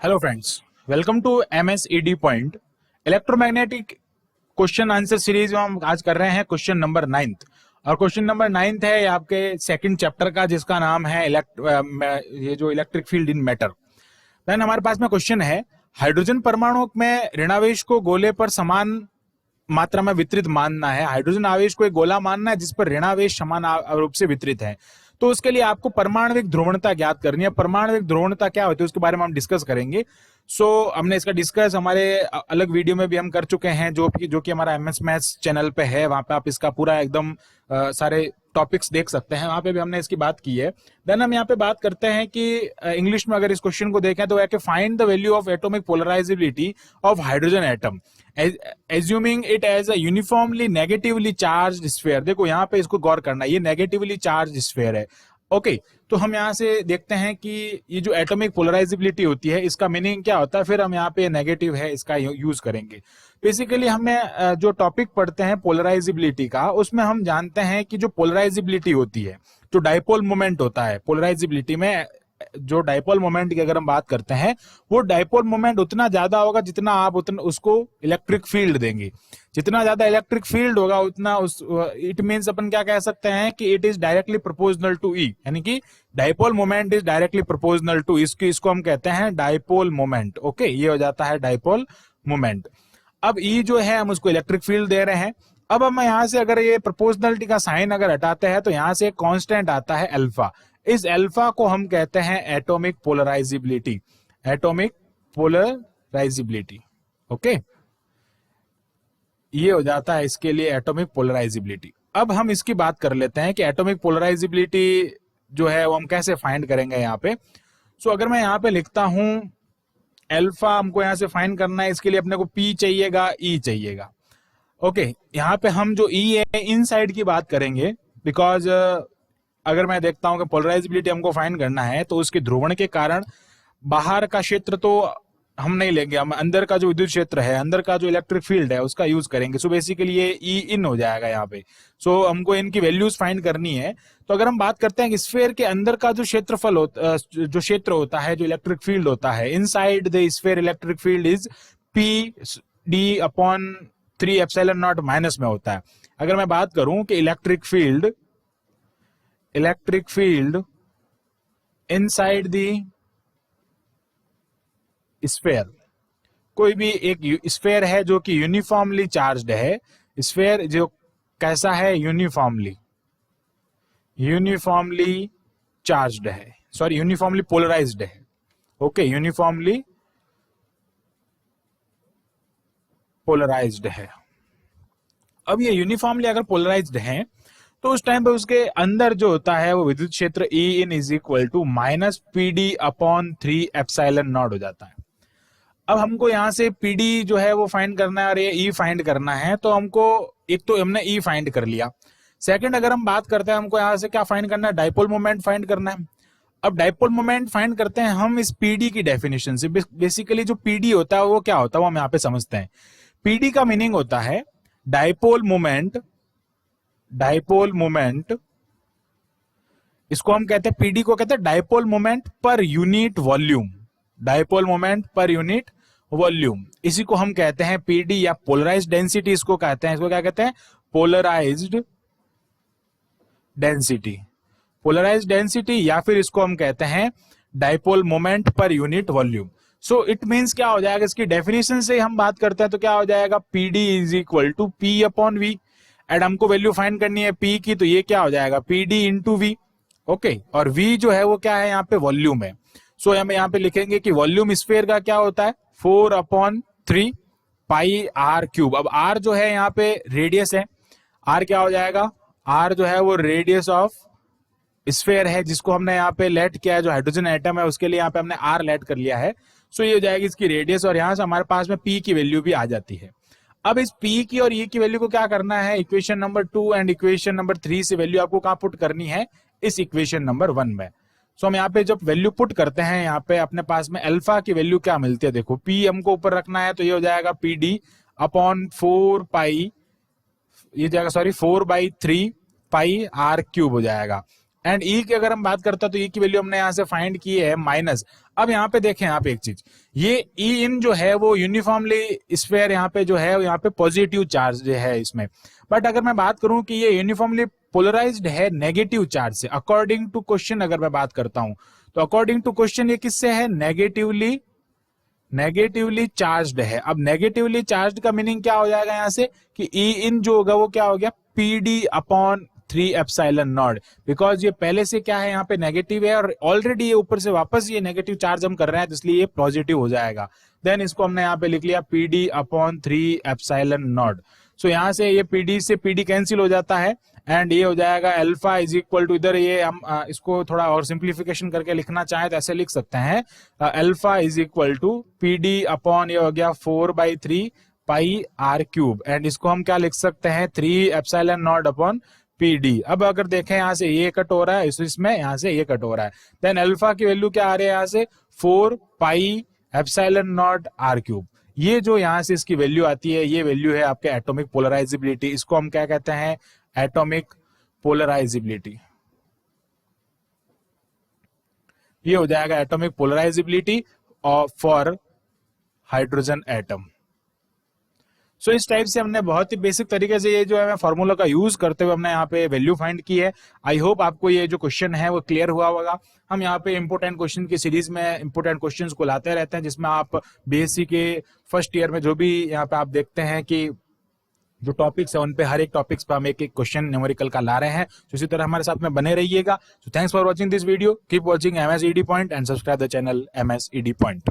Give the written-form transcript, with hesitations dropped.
Hello friends, welcome to MSED point electromagnetic question answer series में हम आज कर रहे हैं क्वेश्चन नंबर 9th। और क्वेश्चन नंबर 9th है आपके सेकंड चैप्टर का, जिसका नाम है ये जो electric field in matter. Then हमारे पास में क्वेश्चन है, हाइड्रोजन परमाणु में ऋणावेश को गोले पर समान मात्रा में वितरित मानना है। हाइड्रोजन आवेश को एक गोला मानना है जिस पर ऋणावेश समान रूप से वितरित है। तो उसके लिए आपको परमाणविक ध्रुवणता ज्ञात करनी है। परमाणविक ध्रुवणता क्या होती है उसके बारे में हम डिस्कस करेंगे। हमने इसका डिस्कस हमारे अलग वीडियो में भी हम कर चुके हैं, जो कि हमारा MS मैथ्स चैनल पे है। वहां पे आप इसका पूरा एकदम सारे टॉपिक्स देख सकते हैं, वहां पे भी हमने इसकी बात की है। देन हम यहाँ पे बात करते हैं कि इंग्लिश में अगर इस क्वेश्चन को देखें तो है कि find the value of atomic polarisability of hydrogen atom assuming it as a uniformly negatively charge sphere. देखो यहाँ पे इसको गौर करना, ये नेगेटिवली चार्ज स्फीयर है। ओके, तो हम यहाँ से देखते हैं कि ये जो एटॉमिक पोलराइजेबिलिटी होती है इसका मीनिंग क्या होता है, फिर हम यहाँ पे नेगेटिव है इसका यूज करेंगे। बेसिकली हमें जो टॉपिक पढ़ते हैं पोलराइजेबिलिटी का, उसमें हम जानते हैं कि जो पोलराइजेबिलिटी होती है, जो डाइपोल मोमेंट होता है पोलराइजेबिलिटी में, जो डाइपोल मोमेंट की अगर हम बात करते हैं, वो डाइपोल मोमेंट उतना ज्यादा होगा जितना आप उतना उसको इलेक्ट्रिक फील्ड देंगे। जितना ज्यादा इलेक्ट्रिक फील्ड होगा उतना उस इट मींस अपन क्या कह सकते हैं कि it is directly proportional to E, यानी कि dipole moment is directly proportional to इसको हम कहते हैं डाइपोल मोमेंट। ओके, ये हो जाता है डाइपोल मोमेंट। अब ई जो है हम उसको इलेक्ट्रिक फील्ड दे रहे हैं। अब हम यहां से अगर ये प्रोपोर्शनलिटी का साइन अगर हटाते हैं तो यहां से एक कांस्टेंट आता है अल्फा। इस अल्फा को हम कहते हैं atomic polarisability. Atomic polarisability, okay, ये हो जाता है इसके लिए एटॉमिक पोलराइजेबिलिटी। अब हम इसकी बात कर लेते हैं कि एटॉमिक पोलराइजेबिलिटी जो है वो हम कैसे फाइंड करेंगे यहाँ पे। अगर मैं यहाँ पे लिखता हूं अल्फा, हमको यहाँ से फाइंड करना है, इसके लिए अपने को P चाहिएगा, E चाहिएगा। ओके, यहाँ पे हम जो E है इनसाइड की बात करेंगे, बिकॉज अगर मैं देखता हूं कि पोलराइजेबिलिटी हमको फाइंड करना है तो उसके ध्रुवण के कारण बाहर का क्षेत्र तो हम नहीं लेंगे, हम अंदर का जो विद्युत क्षेत्र है, अंदर का जो इलेक्ट्रिक फील्ड है उसका यूज करेंगे। बेसिकली ये ई इन हो जाएगा यहाँ पे। हमको इनकी वैल्यूज फाइंड करनी है। तो अगर हम बात करते हैं कि स्फीयर के अंदर का जो क्षेत्रफल होता, जो क्षेत्र होता है, जो इलेक्ट्रिक फील्ड होता है, inside the sphere electric field is P/3 epsilon not minus में होता है। अगर मैं बात करूं कि electric field inside the sphere, कोई भी एक स्फीयर है जो कि यूनिफॉर्मली चार्ज्ड है, स्फीयर जो कैसा है, यूनिफॉर्मली चार्ज्ड है, सॉरी यूनिफॉर्मली पोलराइज्ड है। ओके, यूनिफॉर्मली पोलराइज्ड है। अब ये यूनिफॉर्मली अगर पोलराइज्ड है तो उस टाइम पे उसके अंदर जो होता है वो विद्युत क्षेत्र E in is equal to -PD/3 epsilon naught हो जाता है। अब हमको यहाँ से PD जो है वो फाइंड करना है और ये E फाइंड करना है। तो हमको एक तो हमने E फाइंड कर लिया। सेकंड अगर हम बात करते हैं, हमको यहाँ से क्या फाइंड करना है, डाइपोल मोमेंट फाइंड करना है। अब डाइपोल मोमेंट फाइंड करते हैं हम इस PD की डेफिनेशन से। बेसिकली जो PD होता है वो क्या होता है वो हम यहाँ पे समझते हैं। PD का मीनिंग होता है डाइपोल मोमेंट, इसको हम कहते हैं, PD को कहते हैं dipole moment per unit volume. Dipole moment per unit volume, इसी को हम कहते हैं PD या पोलराइज्ड डेंसिटी इसको कहते हैं। इसको क्या कहते हैं, पोलराइज्ड डेंसिटी, या फिर इसको हम कहते हैं dipole moment per unit volume. It means क्या हो जाएगा, इसकी डेफिनेशन से हम बात करते हैं तो क्या हो जाएगा, PD is equal to P/V। And हमको वैल्यू फाइंड करनी है P की, तो ये क्या हो जाएगा, PD इंटू V। ओके, और V जो है वो क्या है, यहाँ पे वॉल्यूम है। हम यहाँ पे लिखेंगे कि वॉल्यूम स्फीयर का क्या होता है, 4/3 πr³। अब R जो है यहाँ पे रेडियस है, R क्या हो जाएगा, R जो है वो रेडियस ऑफ स्फीयर है, जिसको हमने यहाँ पे लेट किया है, जो हाइड्रोजन एटम है उसके लिए यहाँ पे हमने R लेट कर लिया है। ये हो जाएगी इसकी रेडियस, और यहाँ से हमारे पास में P की वैल्यू भी आ जाती है। अब इस P की और E की वैल्यू को क्या करना है, equation number 2 and equation number 3 से वैल्यू आपको कहाँ पुट करनी है, इस इक्वेशन नंबर 1 में। हम यहाँ पे जब वैल्यू पुट करते हैं, यहाँ पे अपने पास में अल्फा की वैल्यू क्या मिलती है, देखो P हमको ऊपर रखना है तो ये हो जाएगा PD/4 पाई, ये जाएगा सॉरी 4/3 πr³ हो जाएगा। एंड ई की अगर हम बात करते हैं तो ई की वैल्यू हमने यहाँ से फाइंड की है माइनस। अब यहाँ पे देखें आप एक चीज, ये ई इन जो है वो यूनिफॉर्मली स्फीयर यहाँ पे जो है यहाँ पे पॉजिटिव चार्ज है इसमें। बट अगर मैं बात करूं कि ये यूनिफॉर्मली पोलराइज्ड है नेगेटिव चार्ज से, अकॉर्डिंग टू क्वेश्चन अगर मैं बात करता हूं तो अकॉर्डिंग टू क्वेश्चन ये किससे है, नेगेटिवली चार्ज्ड है। अब नेगेटिवली चार्ज्ड का मीनिंग क्या हो जाएगा यहाँ से कि ई इन जो होगा वो क्या हो गया, PD upon 3 epsilon not, because ये पहले से क्या है यहाँ पे नेगेटिव है और ऑलरेडी ये ऊपर से वापस ये नेगेटिव चार्ज हम कर रहे हैं तो इसलिए ये पॉजिटिव हो जाएगा। देन इसको हमने यहाँ पे लिख लिया पीडी अपॉन 3 एप्सिलॉन नॉट। सो यहाँ से ये पीडी से पीडी कैंसिल हो जाता है एंड ये हो जाएगा अल्फा इज इक्वल टू, इधर ये हम इसको थोड़ा और सिंप्लीफिकेशन करके लिखना चाहें तो ऐसे लिख सकते हैं, alpha is equal to PD upon ये हो गया 4/3 पाई आर क्यूब, एंड इसको हम क्या लिख सकते हैं 3 एप्सिलॉन नॉट अपॉन पीडी। अब अगर देखें यहाँ से ये कट हो रहा है, इसमें यहाँ से ये कट हो रहा है, देन अल्फा की वैल्यू क्या आ रही है यहाँ से 4 pi epsilon naught r cube. ये जो यहाँ से इसकी वैल्यू आती है ये वैल्यू है आपके एटॉमिक पोलराइजेबिलिटी, इसको हम क्या कहते हैं एटॉमिक पोलराइजेबिलिटी। ये हो जाएगा atomic polarizability for hydrogen atom. So इस टाइप से हमने बहुत ही बेसिक तरीके से ये जो है फॉर्मूला का यूज करते हुए हमने यहाँ पे वैल्यू फाइंड की है। आई होप आपको ये जो क्वेश्चन है वो क्लियर हुआ होगा। हम यहाँ पे इंपोर्टेंट क्वेश्चन की सीरीज में इंपोर्टेंट क्वेश्चंस को लाते रहते हैं जिसमें आप बीएससी के फर्स्ट ईयर में जो भी यहाँ पे आप देखते हैं कि जो टॉपिक्स है उन पे हर एक टॉपिक्स पे हम एक एक क्वेश्चन न्यूमेरिकल का ला रहे हैं। तो इसी तरह हमारे साथ में बने रहिएगा। So thanks for watching this video, keep watching MSED point and subscribe the channel MSED point.